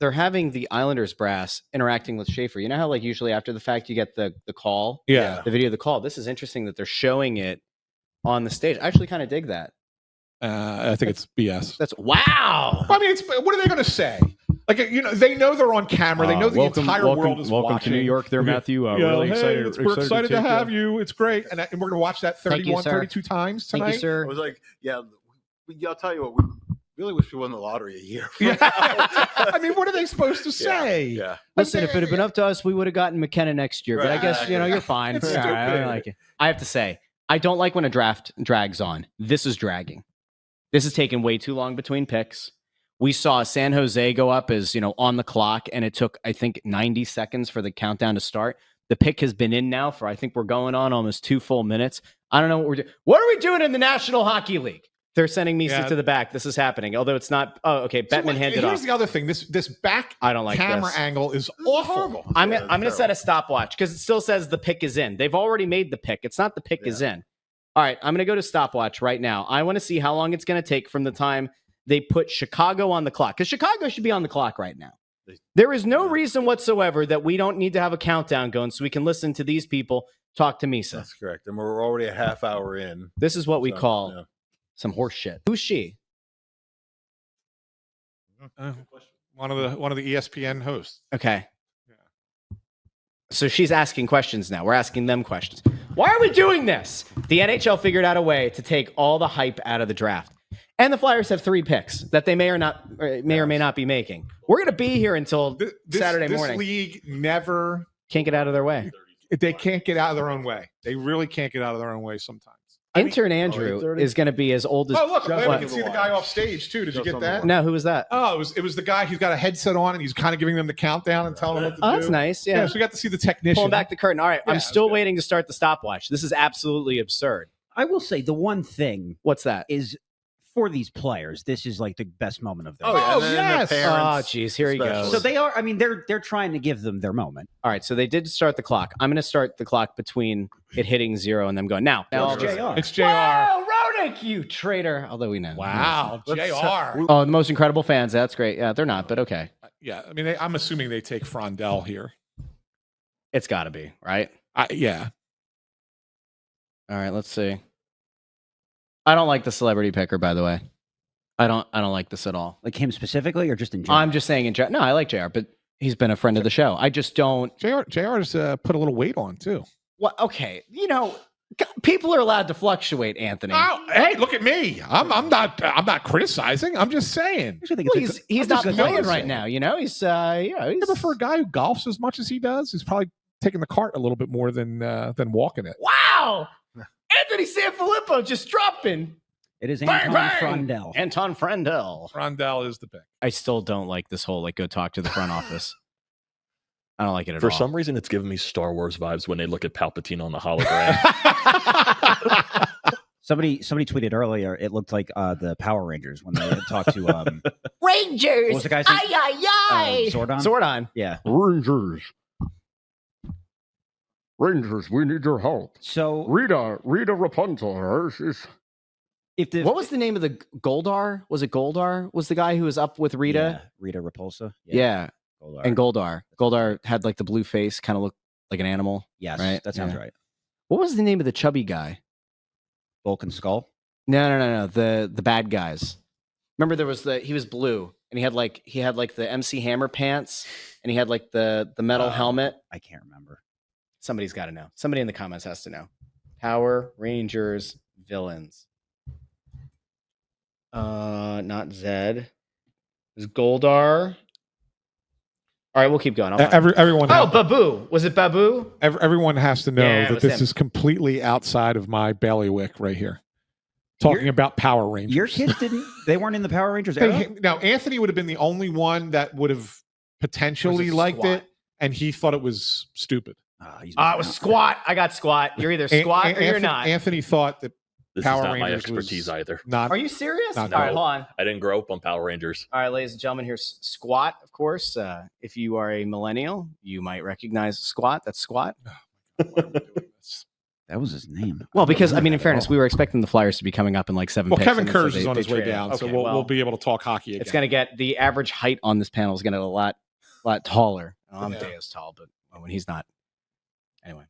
they're having the Islanders brass interacting with Schaefer. You know how like usually after the fact you get the call, Yeah. the video of the call. This is interesting that they're showing it on the stage. I actually kind of dig that. I think it's BS. That's wow. I mean, what are they going to say? Like, they know they're on camera. They know the entire world is welcome watching. to New York there, Matthew. Really excited. We're excited to have you. you. It's great. And we're going to watch that 32 times tonight. Thank you, sir. I was like, yeah, I'll tell you what, we really wish we won the lottery a year from Yeah. now. I mean, what are they supposed to say? Yeah. Listen, if it had been up to us, we would have gotten McKenna next year. But I guess, you're fine. It's All right, I stupid. don't like it. I have to say, I don't like when a draft drags on. This is dragging. This is taking way too long between picks. We saw San Jose go up as, on the clock, and it took, I think, 90 seconds for the countdown to start. The pick has been in now for, I think we're going on almost 2 full minutes. I don't know what we're doing. What are we doing in the National Hockey League? They're sending Misa to the back. This is happening. Although it's not. Oh, okay. Bettman handed off. Here's the other thing. This back I don't like camera this. angle is awful. I'm going to set a stopwatch because it still says the pick is in. They've already made the pick. It's not the pick is in. All right. I'm going to go to stopwatch right now. I want to see how long it's going to take from the time they put Chicago on the clock, because Chicago should be on the clock right now. There is no reason whatsoever that we don't need to have a countdown going so we can listen to these people talk to Misa. That's correct. And we're already a half hour in. This is what we call some horse shit. Who's she? One of the ESPN hosts. Okay. So she's asking questions now. We're asking them questions. Why are we doing this? The NHL figured out a way to take all the hype out of the draft. And the Flyers have 3 picks that they may or may not be making. We're going to be here until Saturday morning. This league never can't get out of their way. They can't get out of their own way. They really can't get out of their own way sometimes. Intern Andrew is going to be as old as. Oh, look, I can see the guy off stage too. Did you get that? No, who was that? Oh, it was the guy who's got a headset on and he's kind of giving them the countdown and telling them what to do. Oh, that's nice. Yeah. So we got to see the technician. Pulling back the curtain. All right, I'm still waiting to start the stopwatch. This is absolutely absurd. I will say the one thing. What's that? Is for these players, this is like the best moment of their life. life. Yes. Oh, geez. Here he goes. So they are, I mean, they're trying to give them their moment. All right. So they did start the clock. I'm going to start the clock between it hitting 0 and them going. Now it's JR. It's JR. Wow, Rodick, you traitor. Although we know. Wow. JR. Oh, the most incredible fans. That's great. Yeah, they're not, but okay. Yeah. I mean, I'm assuming they take Frondell here. It's got to be, right? Yeah. All right. Let's see. I don't like the celebrity picker, by the way. I don't like this at all. Like him specifically, or just in general? I'm just saying in general. No, I like JR, but he's been a friend of the show. I just don't. JR's put a little weight on too. Well, okay, people are allowed to fluctuate, Anthony. Oh, hey, look at me. I'm not criticizing. I'm just saying. He's not playing right now. He's Remember, for a guy who golfs as much as he does, he's probably taking the cart a little bit more than walking it. Wow. Anthony Sanfilippo just dropping. It is Anton Frondell. Anton Frondell. Frondell is the pick. I still don't like this whole go talk to the front office. I don't like it at all. For some reason, it's giving me Star Wars vibes when they look at Palpatine on the hologram. Somebody tweeted earlier. It looked like the Power Rangers when they talked to Rangers. What was the guy's name? Zordon. Zordon. Yeah. Rangers, we need your help. So Rita Rapunzel. What was the name of the Goldar? Was it Goldar? Was the guy who was up with Rita? Yeah, Rita Repulsa. Yeah. Goldar. And Goldar had like the blue face, kind of looked like an animal. Yes, right? that sounds right. What was the name of the chubby guy? Vulcan Skull? No. The bad guys. Remember he was blue and he had like the MC Hammer pants and he had like the metal helmet. I can't remember. Somebody's got to know. Somebody in the comments has to know. Power Rangers villains. Not Zed. It was Goldar. All right, we'll keep going. Everyone. Babu. Was it Babu? Everyone has to know that this him. is completely outside of my bailiwick right here. Talking about Power Rangers. Your kids they weren't in the Power Rangers era? Now, Anthony would have been the only one that would have potentially liked it, and he thought it was stupid. It was Squat. I got Squat. You're either Squat or you're not. Anthony thought that This Power is not Rangers my expertise either. Are you serious? All Not right, hold on. I didn't grow up on Power Rangers. All right, ladies and gentlemen, here's Squat, of course. If you are a millennial, you might recognize Squat. That's Squat. Why are we doing this? That was his name. Well, because I mean, in Oh. fairness, we were expecting the Flyers to be coming up in like 7 Well, picks. Kevin and so Kurz is on his way traded. down, so Okay, we'll well, be able to talk hockey again. It's going to get the average height on this panel is going to get a lot taller. I'm Yeah. Deo's tall, but when he's not. Anyway,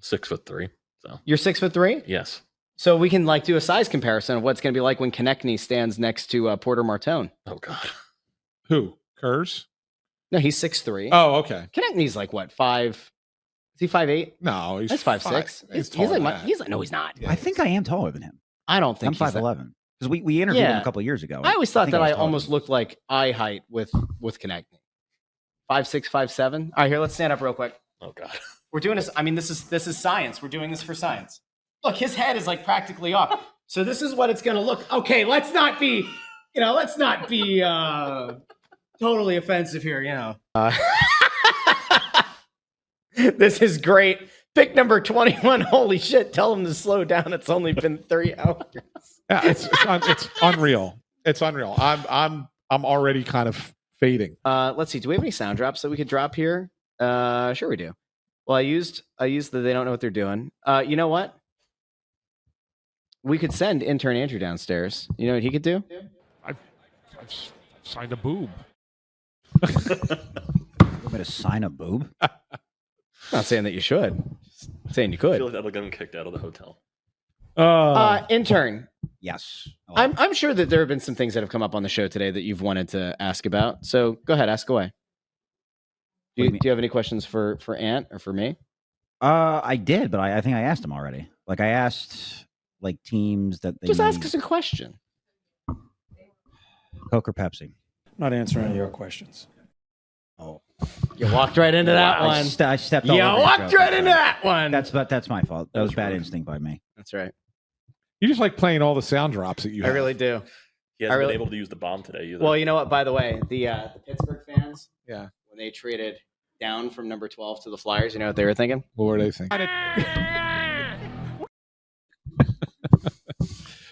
6'3". So you're 6'3". yes. So we can like do a size comparison of what's going to be like when Konechny stands next to Porter Martone. Oh God. Who? Kurz? No, he's 6'3". Oh, okay. Konechny's like what, 5? Is he 5'8"? No, he's That's 5'6". He's He's like taller than that. no, he's not. Yeah. I think I am taller than him. I don't I'm think he's that. 5'11". Because we interviewed him Yeah. a couple of years ago. I always thought think that was I taller almost than him. looked like eye height with Konechny. 5'6", 5'7". All right, here, let's stand up real quick. Oh God. We're doing this. I mean, this is science. We're doing this for science. Look, his head is like practically off. So this is what it's going to look. Okay, let's not be totally offensive here. This is great. Pick number 21. Holy shit! Tell him to slow down. It's only been 3 hours. Yeah, it's unreal. It's unreal. I'm already kind of fading. Let's see. Do we have any sound drops that we could drop here? Sure we do. Well, I used the they don't know what they're doing. You know what? We could send intern Andrew downstairs. You know what he could do? I've signed a boob. You want me to sign a boob? I'm not saying that you should. Just saying you I feel could. like that'll get him kicked out of the hotel. Intern, Yes. I'm sure that there have been some things that have come up on the show today that you've wanted to ask about. So go ahead, ask away. What do you Do you have any questions for Ant or for me? I did, but I think I asked him already. Like I asked like teams that they Just ask us a question. Coke or Pepsi. Not answering your questions. Oh, You walked right into that I one. stepped You all over your walked joke. right into that one. That's my fault. That was bad rude. instinct by me. That's right. You just like playing all the sound drops that you I have. really do. He hasn't really- been able to use the bomb today either. Well, you know what? By the way, the Pittsburgh fans, Yeah. when they traded down from number 12 to the Flyers, you know what they were thinking? What were they thinking?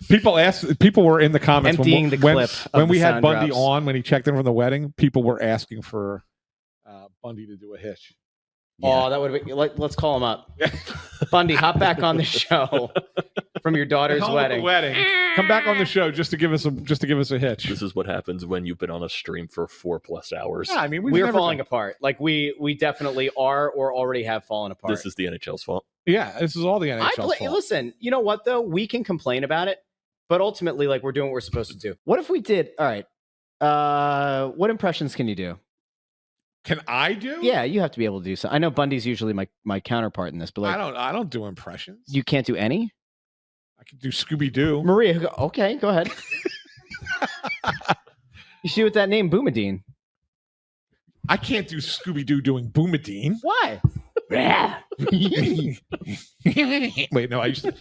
People were in the comments Emptying the clip of when the we had sound Bundy drops. on when he checked in from the wedding. People were asking for Bundy to do a hitch. Oh, that would be. Let's call him up. Bundy, hop back on the show from your daughter's Call it the wedding. Come back on the show just to give us a hitch. this is what happens when you've been on a stream for 4+ hours. Yeah, I mean We're falling apart. Like we definitely are or already have fallen apart. This is the NHL's fault. Yeah, this is all the NHL's fault. Listen, you know what though? We can complain about it, but ultimately, like we're doing what we're supposed to do. What if we did? All right. What impressions can you do? Can I do? Yeah, you have to be able to do so. I know Bundy's usually my counterpart in this, but like I don't do impressions. you can't do any. I can do Scooby Doo. Maria, okay, go ahead. You see with that name, Boomadine. I can't do Scooby Doo doing Boomadine. Why? Wait, no, I used to.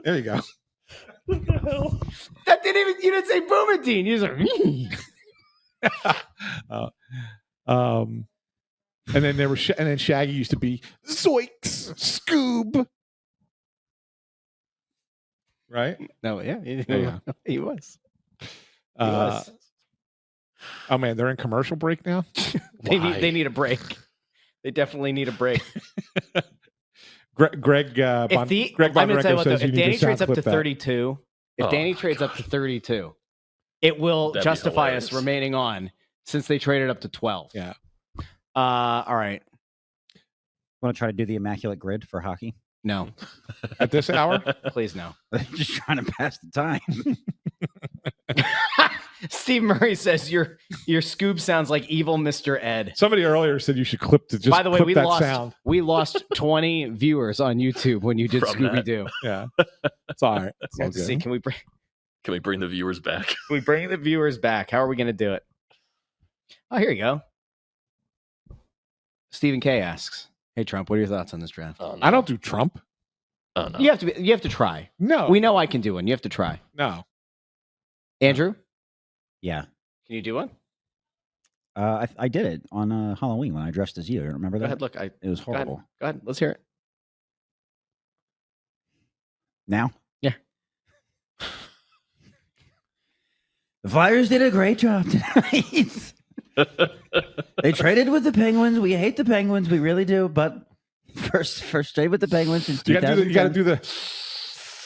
There you go. That didn't even. You didn't say Boomadine. You just And then there was, and then Shaggy used to be Zoinks Scoob. Right? no, yeah, Yeah. he was. He Uh, was. oh man, they're in commercial break now. They need a break. They definitely need a break. Greg Greg I'm going to tell you what, though, says you if need Danny to sound trades up to clip that. 32, if Oh, Danny my trades up to 32, it will That'd be justify us hilarious. remaining on since they traded up to 12. Yeah. All right. Want to try to do the immaculate grid for hockey? No, At this hour, please no. Just trying to pass the time. Steve Murray says your Scoob sounds like evil Mr. Ed. somebody earlier said you should clip the. Just By the way, clip that sound. we lost 20 viewers on YouTube when you did From that. Scooby Doo. Yeah, it's all right. It's all See, good. can Can we bring the viewers back? we bring the viewers back? How are we going to do it? Oh, here you go. Stephen K asks, "Hey Trump, what are your thoughts on this draft?" Oh, no. I don't do Trump. Oh, no. You have to try. No, We know I can do one. You have to try. no. Andrew, Yeah. can you do one? I did it on Halloween when I dressed as you. Remember Go that? ahead. Look, It was go ahead. horrible. Go ahead. Let's hear it. Now? Yeah. The Flyers did a great job tonight. They traded with the Penguins. We hate the Penguins. We really do. But first trade with the Penguins since You 2010. got to do the.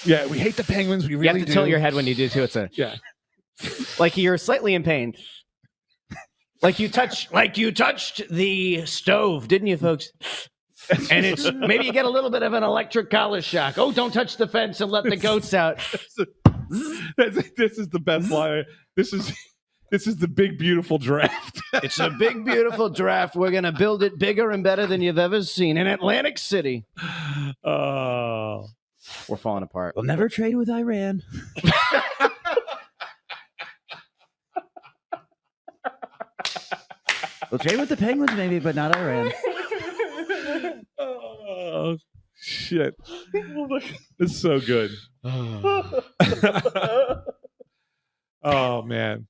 Yeah, we hate the Penguins. We really You have to do. tilt your head when you do too. It's Yeah. like you're slightly in pain. Like you touched the stove, didn't you, folks? And it's maybe you get a little bit of an electric collar shock. Oh, don't touch the fence and let the goats out. This is the best line. This is the big beautiful draft. It's a big, beautiful draft. We're gonna build it bigger and better than you've ever seen in Atlantic City. Oh, We're falling apart. We'll never trade with Iran. We'll trade with the Penguins, maybe, but not Iran. oh shit! It's so good. Oh man,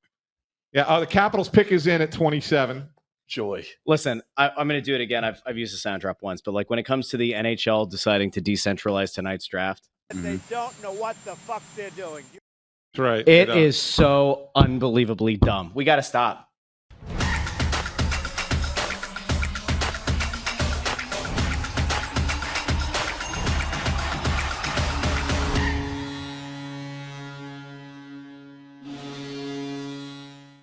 yeah. The Capitals pick is in at 27. Joy. Listen, I'm going to do it again. I've used the sound drop once, but like when it comes to the NHL deciding to decentralize tonight's draft, They don't know what the fuck they're doing. That's right. it is so unbelievably dumb. We got to stop.